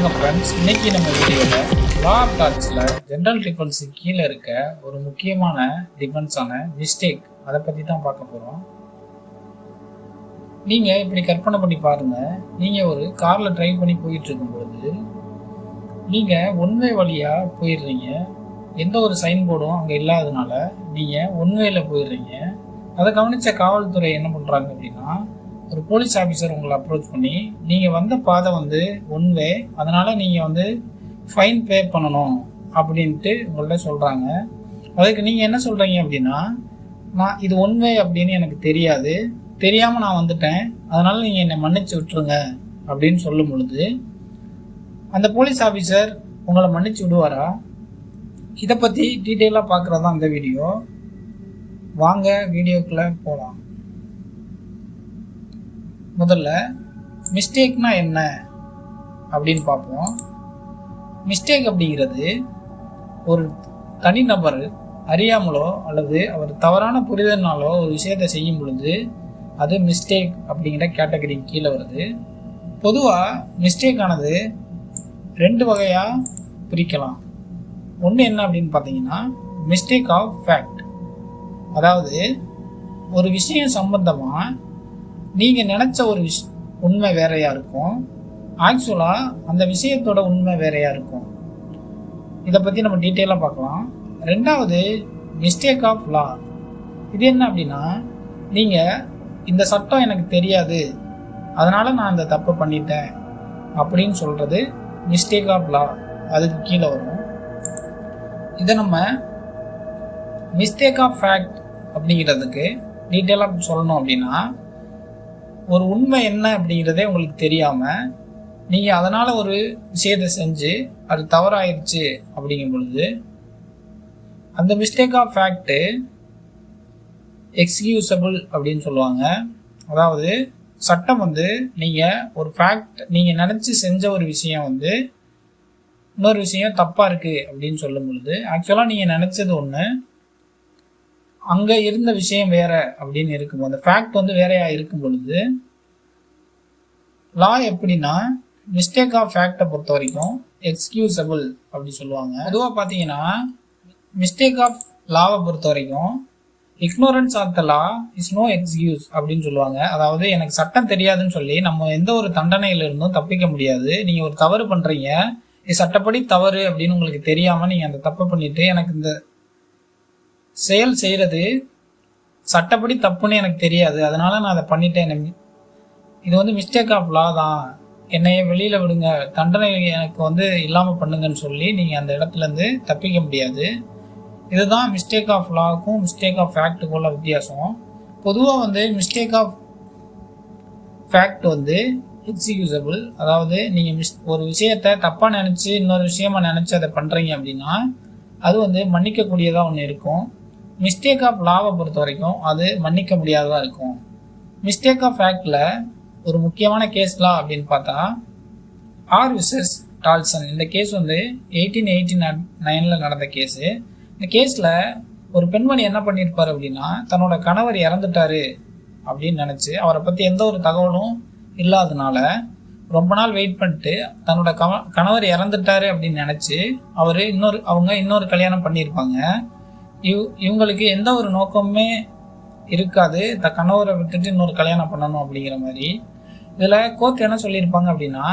வணக்கம் ஃப்ரெண்ட்ஸ். இன்னைக்கு நம்ம வீடியோவில் லா ஆஃப் டார்க்ஸில் ஜென்ரல் டிஃபென்ஸுக்கு கீழே இருக்க ஒரு முக்கியமான டிஃபென்ஸான மிஸ்டேக் அதை பற்றி தான் பார்க்க போகிறோம். நீங்கள் இப்படி கற்பனை பண்ணி பாருங்கள். நீங்கள் ஒரு காரில் ட்ரைவ் பண்ணி போயிட்டு இருக்கும்பொழுது நீங்கள் ஒன்வே வழியாக போயிடுறீங்க. எந்த ஒரு சைன் போர்டும் அங்கே இல்லாததுனால நீங்கள் ஒன்வேல போயிடுறீங்க. அதை கவனித்த காவல்துறை என்ன பண்ணுறாங்க அப்படின்னா, ஒரு போலீஸ் ஆஃபீஸர் உங்களை அப்ரோச் பண்ணி, நீங்கள் வந்த பாதை ஒன்வே, அதனால் நீங்கள் ஃபைன் பே பண்ணணும் அப்படின்ட்டு உங்கள்ட்ட சொல்கிறாங்க. அதுக்கு நீங்கள் என்ன சொல்கிறீங்க அப்படின்னா, நான் இது ஒன்வே அப்படின்னு எனக்கு தெரியாமல் நான் வந்துட்டேன், அதனால் நீங்கள் என்னை மன்னிச்சு விட்டுருங்க அப்படின்னு சொல்லும் பொழுது அந்த போலீஸ் ஆஃபீஸர் உங்களை மன்னிச்சு விடுவாரா? இதை பற்றி டீட்டெயிலாக பார்க்குறது தான் இந்த வீடியோ. வாங்க வீடியோக்குள்ளே போகலாம். முதல்ல மிஸ்டேக்னா என்ன அப்படின்னு பார்ப்போம். மிஸ்டேக் அப்படிங்கிறது ஒரு தனிநபர் அறியாமலோ அல்லது அவர் தவறான புரிதல்னாலோ ஒரு விஷயத்தை செய்யும் பொழுது அது மிஸ்டேக் அப்படிங்கிற கேட்டகரிக்கு கீழே வருது. பொதுவாக மிஸ்டேக் ஆனது ரெண்டு வகையாக பிரிக்கலாம். ஒன்று என்ன அப்படின்னு பார்த்தீங்கன்னா, மிஸ்டேக் ஆஃப் ஃபேக்ட். அதாவது ஒரு விஷயம் சம்பந்தமாக நீங்கள் நினச்ச ஒரு உண்மை வேறையாக இருக்கும், ஆக்சுவலாக அந்த விஷயத்தோட உண்மை வேறையாக இருக்கும். இதை பற்றி நம்ம டீட்டெயிலாக பார்க்கலாம். ரெண்டாவது மிஸ்டேக் ஆஃப் லா. இது என்ன அப்படின்னா, நீங்கள் இந்த சட்டம் எனக்கு தெரியாது, அதனால் நான் இந்த தப்பை பண்ணிட்டேன் அப்படின்னு சொல்கிறது மிஸ்டேக் ஆஃப் லா, அதுக்கு கீழே வரும். இதை நம்ம மிஸ்டேக் ஆஃப் ஃபேக்ட் அப்படிங்கிறதுக்கு டீட்டெயிலாக சொல்லணும் அப்படின்னா, ஒரு உண்மை என்ன அப்படிங்கிறதே உங்களுக்கு தெரியாமல் நீங்கள் அதனால் ஒரு விஷயத்தை செஞ்சு அது தவறாயிருச்சு அப்படிங்கும் பொழுது அந்த மிஸ்டேக் ஆஃப் ஃபேக்ட்டு எக்ஸ்கியூசபிள் அப்படின்னு சொல்லுவாங்க. அதாவது சட்டம் நீங்கள் ஒரு ஃபேக்ட், நீங்கள் நினச்சி செஞ்ச ஒரு விஷயம் இன்னொரு விஷயம் தப்பாக இருக்குது அப்படின்னு சொல்லும் பொழுது, ஆக்சுவலாக நீங்கள் நினச்சது ஒன்று, அங்கே இருந்த விஷயம் வேற அப்படின்னு இருக்கும்போது, அந்த ஃபேக்ட் வேறையாக இருக்கும் பொழுது லா எப்படின்னா, மிஸ்டேக் ஆஃப் ஃபேக்டை பொறுத்த வரைக்கும் எக்ஸ்கியூசபிள் அப்படி சொல்லுவாங்க. பொதுவாக பார்த்தீங்கன்னா, மிஸ்டேக் ஆஃப் லாவை பொறுத்த வரைக்கும் ignorance of the law is no excuse அப்படின்னு சொல்லுவாங்க. அதாவது எனக்கு சட்டம் தெரியாதுன்னு சொல்லி நம்ம எந்த ஒரு தண்டனையிலிருந்தும் தப்பிக்க முடியாது. நீங்கள் ஒரு தவறு பண்ணுறீங்க, இது சட்டப்படி தவறு அப்படின்னு உங்களுக்கு தெரியாமல் நீங்கள் அந்த தப்பை பண்ணிட்டு, எனக்கு இந்த செயல் செய்கிறது சட்டப்படி தப்புன்னு எனக்கு தெரியாது, அதனால நான் அதை பண்ணிட்டேன், இது மிஸ்டேக் ஆஃப் லா தான், என்னைய வெளியில் விடுங்க, தண்டனை எனக்கு இல்லாமல் பண்ணுங்கன்னு சொல்லி நீங்கள் அந்த இடத்துலேருந்து தப்பிக்க முடியாது. இதுதான் மிஸ்டேக் ஆஃப் லாவுக்கும் மிஸ்டேக் ஆஃப் ஃபேக்ட்டுக்குள்ள வித்தியாசம். பொதுவாக மிஸ்டேக் ஆஃப் ஃபேக்ட் எக்ஸிக்யூசபிள். அதாவது நீங்கள் ஒரு விஷயத்தை தப்பாக நினச்சி இன்னொரு விஷயமா நினச்சி அதை பண்ணுறீங்க அப்படின்னா அது மன்னிக்கக்கூடியதாக ஒன்று இருக்கும். மிஸ்டேக் ஆஃப் லாவை பொறுத்த வரைக்கும் அது மன்னிக்க முடியாததாக இருக்கும். மிஸ்டேக் ஆஃப் ஃபேக்டில் ஒரு முக்கியமான கேஸ்லாம் அப்படின்னு பார்த்தா ஆர் விசஸ் டால்சன். இந்த கேஸ் 1889 நடந்த கேஸு. இந்த கேஸில் ஒரு பெண்மணி என்ன பண்ணியிருப்பார் அப்படின்னா, தன்னோட கணவர் இறந்துட்டாரு அப்படின்னு நினச்சி, அவரை பற்றி எந்த ஒரு தகவலும் இல்லாதனால ரொம்ப நாள் வெயிட் பண்ணிட்டு தன்னோட கணவர் இறந்துட்டாரு அப்படின்னு நினச்சி அவங்க இன்னொரு கல்யாணம் பண்ணியிருப்பாங்க. இவங்களுக்கு எந்த ஒரு நோக்கமுமே இருக்காது, கணவரை விட்டுட்டு இன்னொரு கல்யாணம் பண்ணணும் அப்படிங்கிற மாதிரி. இதில் கோர்ட் என்ன சொல்லியிருப்பாங்க அப்படின்னா,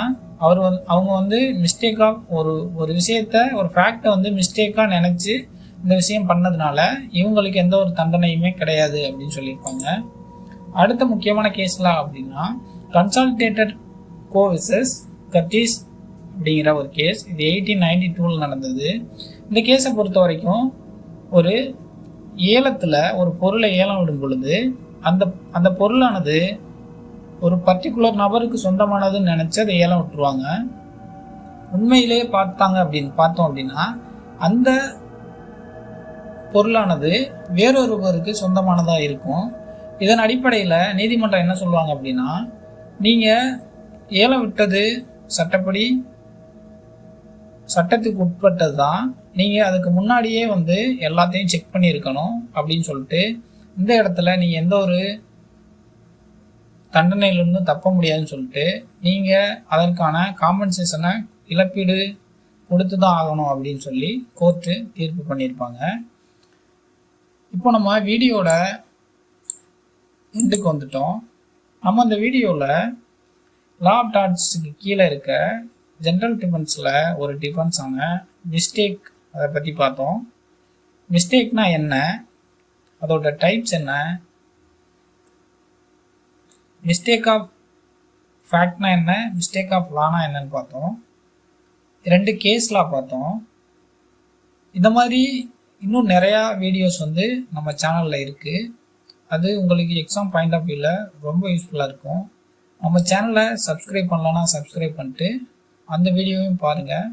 அவங்க மிஸ்டேக்காக ஒரு விஷயத்த, ஒரு ஃபேக்டை மிஸ்டேக்காக நினச்சி இந்த விஷயம் பண்ணதுனால இவங்களுக்கு எந்த ஒரு தண்டனையுமே கிடையாது அப்படின்னு சொல்லியிருப்பாங்க. அடுத்த முக்கியமான கேஸ்லாம் அப்படின்னா கன்சாலிடேட்டட் கோ விசஸ் கர்டிஸ் அப்படிங்கிற ஒரு கேஸ். இது 1892 நடந்தது. இந்த கேஸை பொறுத்த வரைக்கும் ஒரு ஏலத்தில் ஒரு பொருளை ஏலம் விடும் பொழுது அந்த பொருளானது ஒரு பர்டிகுலர் நபருக்கு சொந்தமானதுன்னு நினச்சி அதை ஏலம் விட்டுருவாங்க. உண்மையிலே பார்த்தோம் அப்படின்னா அந்த பொருளானது வேறொருவருக்கு சொந்தமானதாக இருக்கும். இதன் அடிப்படையில் நீதிமன்றம் என்ன சொல்லுவாங்க அப்படின்னா, நீங்கள் ஏலம் விட்டது சட்டப்படி சட்டத்துக்கு உட்பட்டது தான், நீங்கள் அதுக்கு முன்னாடியே எல்லாத்தையும் செக் பண்ணியிருக்கணும் அப்படின்னு சொல்லிட்டு, இந்த இடத்துல நீங்கள் எந்த ஒரு தண்டனையிலிருந்து தப்ப முடியாதுன்னு சொல்லிட்டு நீங்கள் அதற்கான காம்பன்சேஷனை இழப்பீடு கொடுத்து தான் ஆகணும் அப்படின்னு சொல்லி கோர்ட்டு தீர்ப்பு பண்ணியிருப்பாங்க. இப்போ நம்ம வீடியோட எண்டுக்கு வந்துட்டோம். நம்ம இந்த வீடியோவில் லா ஆஃப் டார்ட்ஸுக்கு கீழே இருக்க ஜென்ரல் டிஃபென்ஸில் ஒரு டிஃபென்ஸான மிஸ்டேக் அதை பற்றி பார்த்தோம். மிஸ்டேக்னா என்ன, அதோட டைப்ஸ் என்ன, மிஸ்டேக் ஆஃப் ஃபேக்ட்னா என்ன, மிஸ்டேக் ஆஃப் லானா என்னன்னு பார்த்தோம். 2 கேஸ்லாம் பார்த்தோம். இந்த மாதிரி இன்னும் நிறையா வீடியோஸ் நம்ம சேனலில் இருக்குது. அது உங்களுக்கு எக்ஸாம் பாயிண்ட் ஆஃப் வியூவில் ரொம்ப யூஸ்ஃபுல்லாக இருக்கும். நம்ம சேனலை சப்ஸ்கிரைப் பண்ணலன்னா சப்ஸ்கிரைப் பண்ணிட்டு அந்த வீடியோவையும் பாருங்கள்.